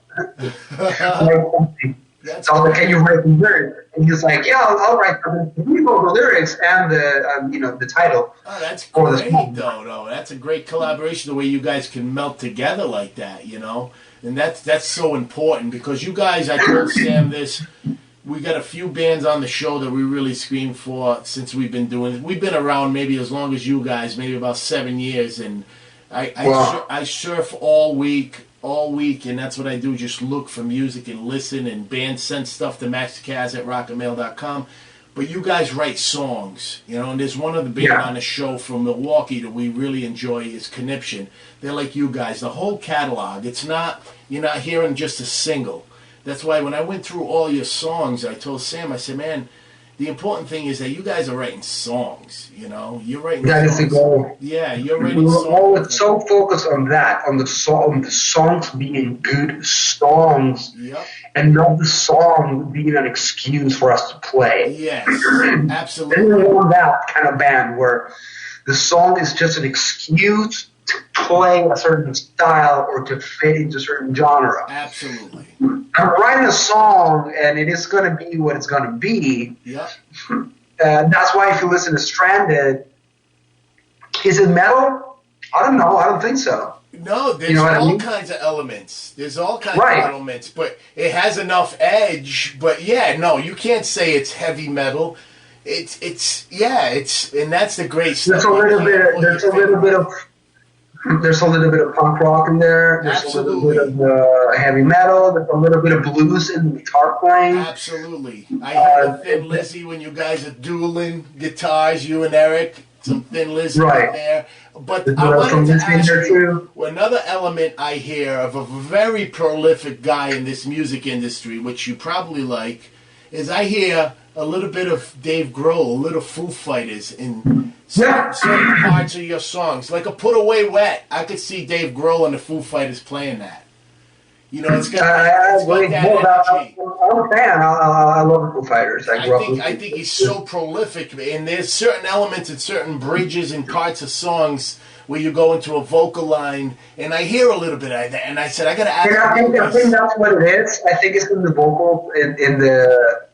So I was like, can you write the lyrics? And he's like, yeah, I'll write them. You know the lyrics and the the title. Oh, that's great, though. That's a great collaboration. The way you guys can melt together like that, and that's so important because you guys. I told Sam this. We got a few bands on the show that we really scream for since we've been doing it. We've been around maybe as long as you guys, maybe about 7 years, and I surf all week, and that's what I do. Just look for music and listen, and bands send stuff to maxcaz@rocketmail.com. But you guys write songs, and there's one other band on the show from Milwaukee that we really enjoy is Conniption. They're like you guys, the whole catalog. You're not hearing just a single. That's why when I went through all your songs, I told Sam, I said, man, the important thing is that you guys are writing songs, You're writing songs. That is the goal. Yeah, you're writing songs. We're always so focused on that, on the songs being good songs, and not the song being an excuse for us to play. Yes, absolutely. Then we want that kind of band where the song is just an excuse to play a certain style or to fit into a certain genre. Absolutely. I'm writing a song, and it is going to be what it's going to be. Yeah. That's why if you listen to Stranded, is it metal? I don't know. I don't think so. No, there's all kinds of elements. There's all kinds of elements, but it has enough edge. But you can't say it's heavy metal. It's and that's the great stuff. There's a little bit of punk rock in there. There's Absolutely. a little bit of heavy metal. There's a little bit of blues in the guitar playing. Absolutely. I hear Thin Lizzy when you guys are dueling guitars, you and Eric. Some Thin Lizzy in there. But I wanted to ask you, another element I hear of a very prolific guy in this music industry, which you probably like, is I hear a little bit of Dave Grohl, a little Foo Fighters in certain parts of your songs. Like a Put Away Wet. I could see Dave Grohl and the Foo Fighters playing that. It's got that energy. I'm a fan. I love the Foo Fighters. I think he's so prolific, and there's certain elements and certain bridges and parts of songs where you go into a vocal line, and I hear a little bit of that, and I said, I got to ask you. I think that's what it is. I think it's in the vocal, in the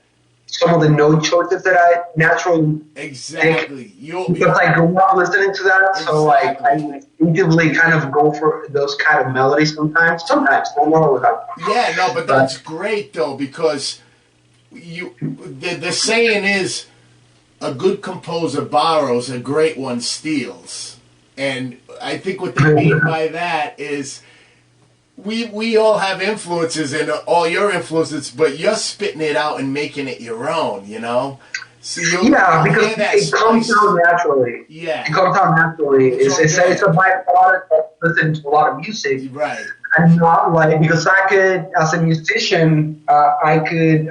some of the note choices that I naturally exactly because I grew up listening to that, so I instinctively kind of go for those kind of melodies sometimes, not all the time. Yeah, no, but that's great though, because the saying is a good composer borrows, a great one steals, and I think what they mean by that is. We all have influences and all your influences, but you're spitting it out and making it your own, So because it comes down naturally. Yeah, it comes down naturally. It's a byproduct of listening to a lot of music, right? And not like because I could, as a musician, I could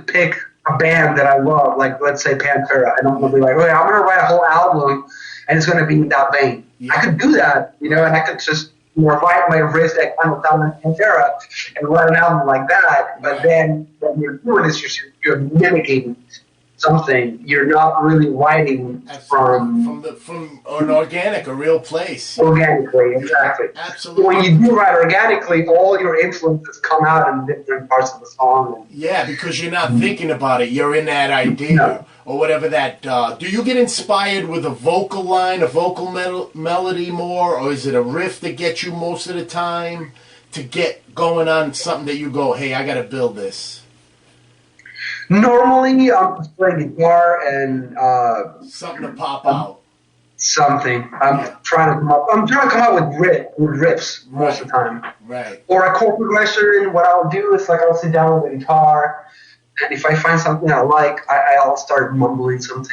pick a band that I love, like let's say Pantera, and I'm gonna be like, okay, I'm gonna write a whole album, and it's gonna be in that vein. Yeah. I could do that, and I could just. Write my wrist at Kanopa and Pantera and write an album like that, but then what you're doing is you're mimicking something. You're not really writing from an organic, a real place. Organically, exactly. Absolutely. When you do write organically, all your influences come out in different parts of the song. Because you're not thinking about it. You're in that idea or whatever that. Do you get inspired with a vocal line, a vocal melody more, or is it a riff that gets you most of the time to get going on something that you go, hey, I got to build this? Normally, I'm just playing guitar and something to pop out. something. I'm trying to come up with riffs most of the time. Right. Or a chord progression. What I'll do is I'll sit down with the guitar, and if I find something I like, I'll start mumbling some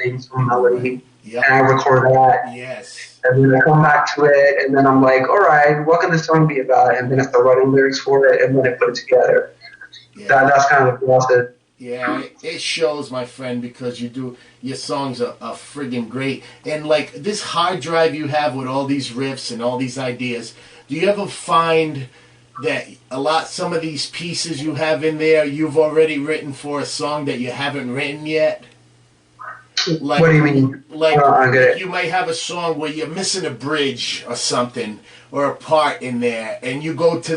melody, and I record that. Yes. And then I come back to it, and then I'm like, all right, what can this song be about? And then I start writing lyrics for it, and then I put it together. Yeah. That's kind of the process. Yeah, it shows, my friend, because your songs are friggin' great. And like this hard drive you have with all these riffs and all these ideas, do you ever find that some of these pieces you have in there you've already written for a song that you haven't written yet? Like, what do you mean? Like you might have a song where you're missing a bridge or something, or a part in there, and you go to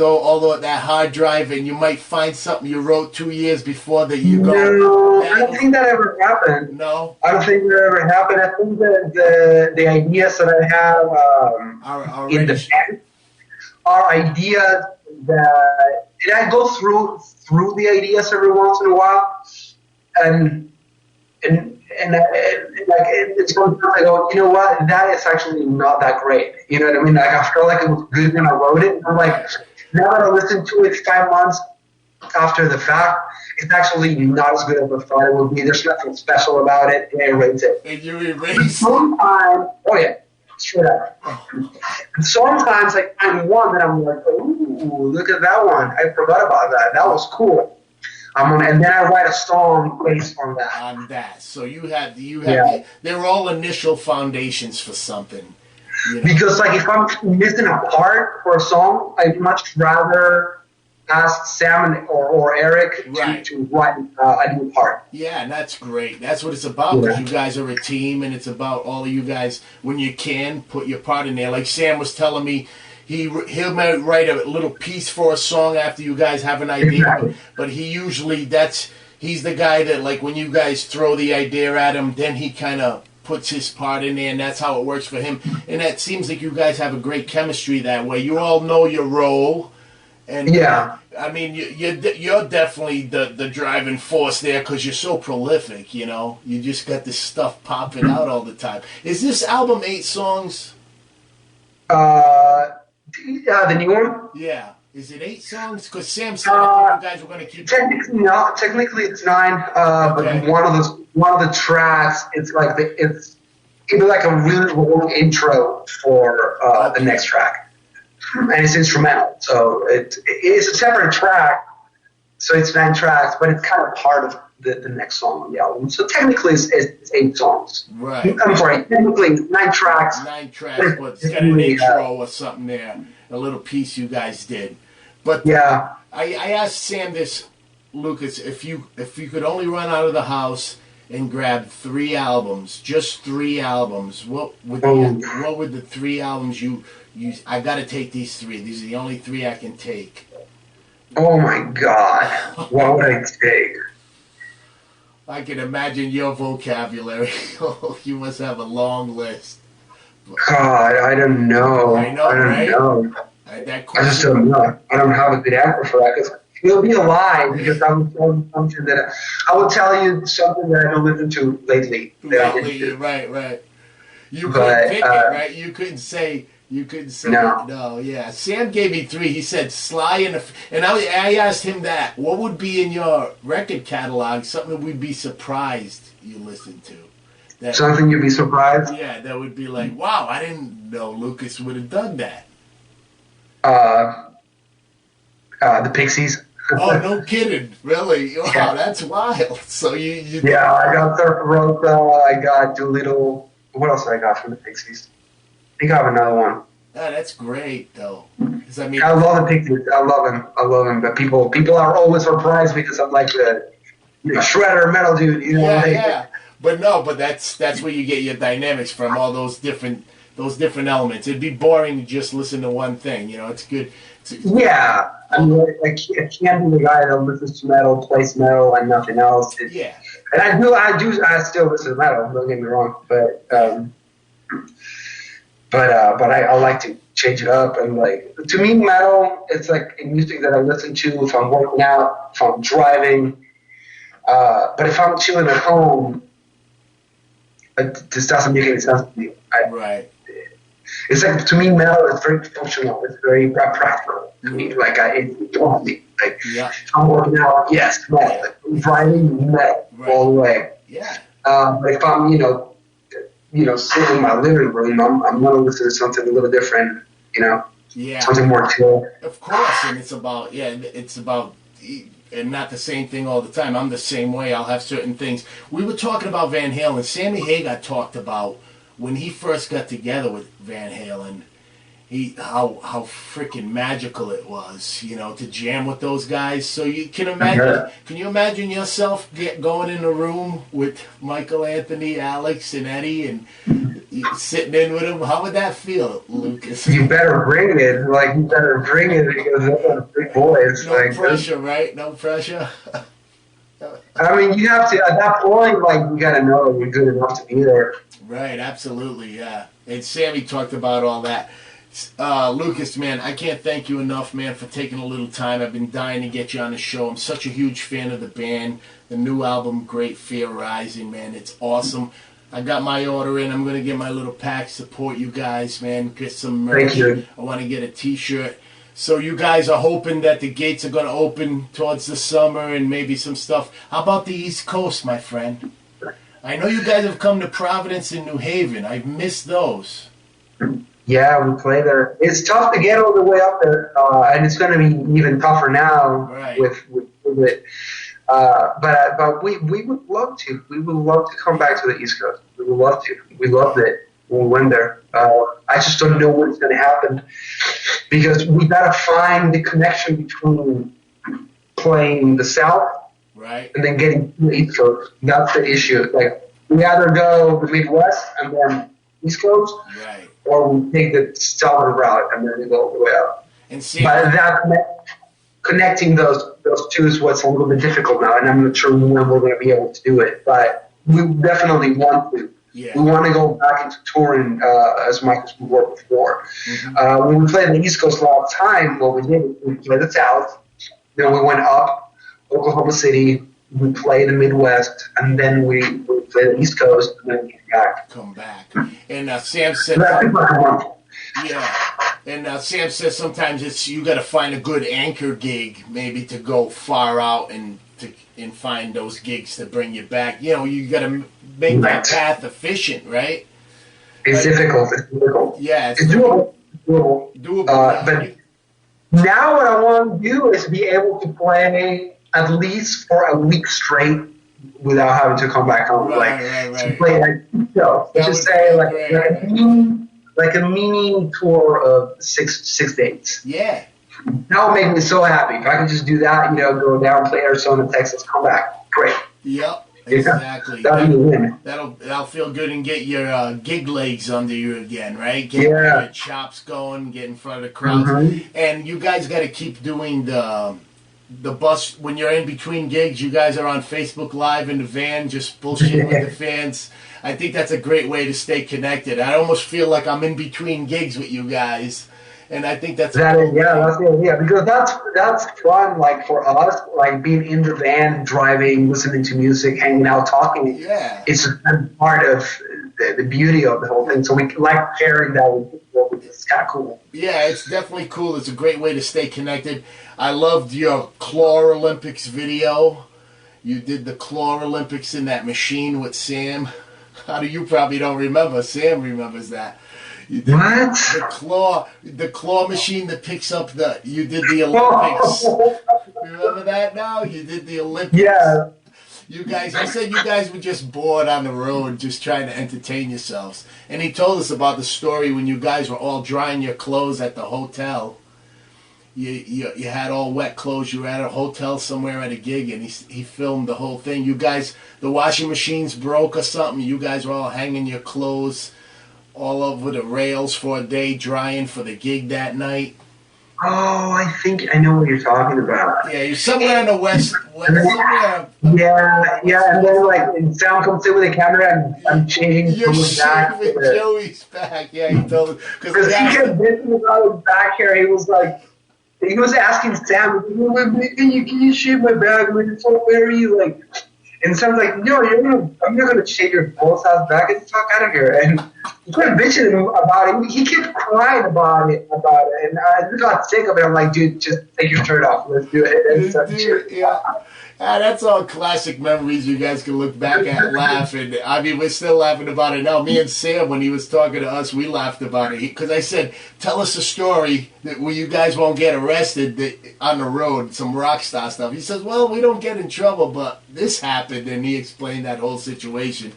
that hard drive, and you might find something you wrote 2 years before that you go. No, I don't think that ever happened. No, I don't think that ever happened. I think that the ideas that I have in the band are ideas that I go through the ideas every once in a while, and it's sometimes I go, you know what, that is actually not that great. You know what I mean? Like I feel like it was good when I wrote it. And I'm like, now that I listen to it 5 months after the fact, it's actually not as good as I thought it would be. There's nothing special about it, and I erase it. And you erase sometimes, oh yeah, straight up. And sometimes I find one that I'm like, ooh, look at that one. I forgot about that. That was cool. And then I write a song based on that. On that, so you have they're all initial foundations for something. You know? Because if I'm missing a part for a song, I'd much rather ask Sam or Eric to write a new part. Yeah, and that's great. That's what it's about. Because you guys are a team, and it's about all of you guys. When you can, put your part in there. Like Sam was telling me. He'll write a little piece for a song after you guys have an idea, but he's the guy that, like, when you guys throw the idea at him, then he kind of puts his part in there, and that's how it works for him. And that seems like you guys have a great chemistry that way. You all know your role, and I mean, you're definitely the driving force there because you're so prolific. You know, you just got this stuff popping out all the time. Is this album 8 songs? The new one? Yeah. Is it 8 songs? Because Sam said you guys were going to keep. Technically it's 9. But one of the tracks, it's like a really long intro for the next track, and it's instrumental. So it's a separate track. So it's 9 tracks, but it's kind of part of the next song on the album. So technically it's 8 songs. Right. I'm sorry, technically 9 tracks. 9 tracks, but it's got an intro or something there. A little piece you guys did. But yeah. I asked Sam this, Lucas, if you could only run out of the house and grab 3 albums, just 3 albums, what would the 3 albums you I gotta take these 3. These are the only 3 I can take. Oh my God. What would I take? I can imagine your vocabulary. You must have a long list. God, I don't know. I know, I don't know. That I just don't know. I don't have a good answer for that because it'll be a lie because I would tell you something that I would tell you something that I don't listen to lately. Right. You couldn't pick it, right? You couldn't say. No. Yeah. Sam gave me 3. He said Sly and I asked him that. What would be in your record catalog? Something we'd be surprised you listened to. Something you'd be surprised? Yeah, that would be like, wow, I didn't know Lucas would have done that. The Pixies. Oh, no kidding. Really? Wow, that's wild. So you yeah, I got Surfer Rosa, I got Doolittle. What else did I got from the Pixies? I think I have another one. Oh, that's great, though. I love the Pixies. I love them. But people are always surprised because I'm like the shredder metal dude. You know? Yeah. But that's where you get your dynamics from, all those different elements. It'd be boring to just listen to one thing. You know, it's good. Yeah. I mean, I can't be the guy that listens to metal, plays metal, and nothing else. Yeah. And I still listen to metal. Don't get me wrong, but I like to change it up. And like, to me, metal, it's like music that I listen to if I'm working out, if I'm driving. But if I'm chilling at home, It just doesn't make any sense to me. Right. It's like, to me, metal is very functional. It's very practical to me. Like, it's only like, I'm working out, yes, metal. I'm driving, metal all the way. Yeah. But if I'm, sitting in my living room, I'm going to listen to something a little different, something more chill. Of course, and it's about, and not the same thing all the time. I'm the same way. I'll have certain things. We were talking about Van Halen. Sammy Hagar talked about when he first got together with Van Halen, how freaking magical it was, to jam with those guys. So you can imagine. Can you imagine yourself going in a room with Michael Anthony, Alex, and Eddie, and sitting in with them? How would that feel, Lucas? You better bring it. Like, you better bring it because they're the big boys. No pressure, right? No pressure. I mean, you have to, at that point, like, you got to know you're good enough to be there. Right, absolutely, yeah. And Sammy talked about all that. Lucas, man, I can't thank you enough, man, for taking a little time. I've been dying to get you on the show. I'm such a huge fan of the band. The new album, Great Fear Rising, man, it's awesome. I got my order in. I'm going to get my little pack, support you guys, man, get some merch. Thank you. I want to get a T-shirt. So you guys are hoping that the gates are going to open towards the summer and maybe some stuff. How about the East Coast, my friend? I know you guys have come to Providence and New Haven. I've missed those. Yeah, we play there. It's tough to get all the way up there, and it's going to be even tougher now with it. But we would love to. We would love to come back to the East Coast. We would love to. We loved it when we went there. I just don't know what's going to happen because we got to find the connection between playing the South and then getting to the East Coast. That's the issue. Like, we either go the Midwest and then East Coast, or we take the southern route and then we go all the way up. And see, but that connecting those two is what's a little bit difficult now, and I'm not sure when we're going to be able to do it. But we definitely want to. Yeah. We want to go back into touring as much as we were before. Mm-hmm. When we played the East Coast last time, what we did was we played the South, then we went up Oklahoma City, we played the Midwest, and then we played the East Coast, and then we came back. Come back. And Sam said, and Sam says sometimes you got to find a good anchor gig, maybe to go far out and find those gigs to bring you back. You got to make that path efficient, right? It's difficult. It's difficult. Yeah, it's doable. Doable. But now what I want to do is be able to play at least for a week straight without having to come back home. To play like shows. Let's just say like a mini tour of six dates. Yeah. That would make me so happy. If I could just do that, go down, play Arizona, Texas, come back. Great. Yep. Exactly. That'll be a win. That'll feel good and get your gig legs under you again, right? Get your chops going, get in front of the crowds. Mm-hmm. And you guys got to keep doing the bus when you're in between gigs. You guys are on Facebook Live in the van, just bullshitting with the fans. I think that's a great way to stay connected. I almost feel like I'm in between gigs with you guys. And I think that's that's the idea, because that's fun. Like for us, like being in the van, driving, listening to music, hanging out, talking. Yeah, it's a part of the beauty of the whole thing. So we like sharing that with people. It's kind of cool. Yeah, it's definitely cool. It's a great way to stay connected. I loved your Claw Olympics video. You did the Claw Olympics in that machine with Sam. How do you probably don't remember? Sam remembers that. You did what? The claw machine that picks up you did the Olympics. Remember that now? You did the Olympics. Yeah. You said you guys were just bored on the road, just trying to entertain yourselves. And he told us about the story when you guys were all drying your clothes at the hotel. You had all wet clothes. You were at a hotel somewhere at a gig, and he filmed the whole thing. You guys, the washing machines broke or something. You guys were all hanging your clothes all over the rails for a day, drying for the gig that night. Oh, I think I know what you're talking about. Yeah, you're somewhere in the west. Yeah, and then like Sam comes in with the camera and I'm changing Joey's back. Joey's back. Yeah, he told him because he kept bitching about his back hair. He was asking Sam, "Can you shave my back? Like, it's so hairy." Like, And so I was like, no, I'm not gonna shave your balls ass back and fuck out of here. And he kept bitching him about it. He kept crying about it, and I just got sick of it. I'm like, dude, just take your shirt off. Let's do it. And so, Dude, yeah. That's all classic memories you guys can look back at, laugh, and I mean, we're still laughing about it now. Me and Sam, when he was talking to us, we laughed about it because I said, "Tell us a story where you guys won't get arrested on the road, some rock star stuff." He says, "Well, we don't get in trouble, but this happened," and he explained that whole situation.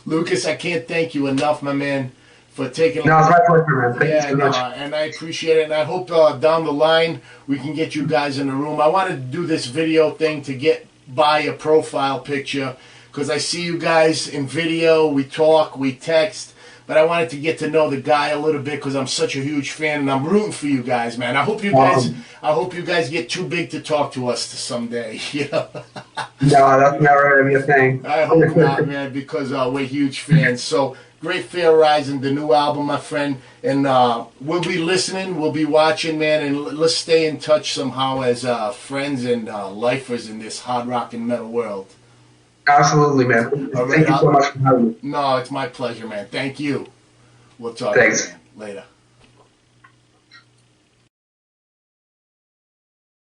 Lucas, I can't thank you enough, my man, for taking. No, it's my pleasure, man. Thank you so much. And I appreciate it, and I hope down the line we can get you guys in the room. I wanted to do this video thing to get by a profile picture because I see you guys in video, we talk, we text, but I wanted to get to know the guy a little bit because I'm such a huge fan and I'm rooting for you guys, man. I hope you guys get too big to talk to us someday. You know? No, that's never gonna be a thing. I hope not, man, because we're huge fans. So Great Fear Rising, the new album, my friend, and we'll be listening, we'll be watching, man, and let's stay in touch somehow as friends and lifers in this hard rock and metal world. Absolutely, man. Thank you so much for having me. No, it's my pleasure, man. Thank you. We'll talk. Thanks. Man. Later.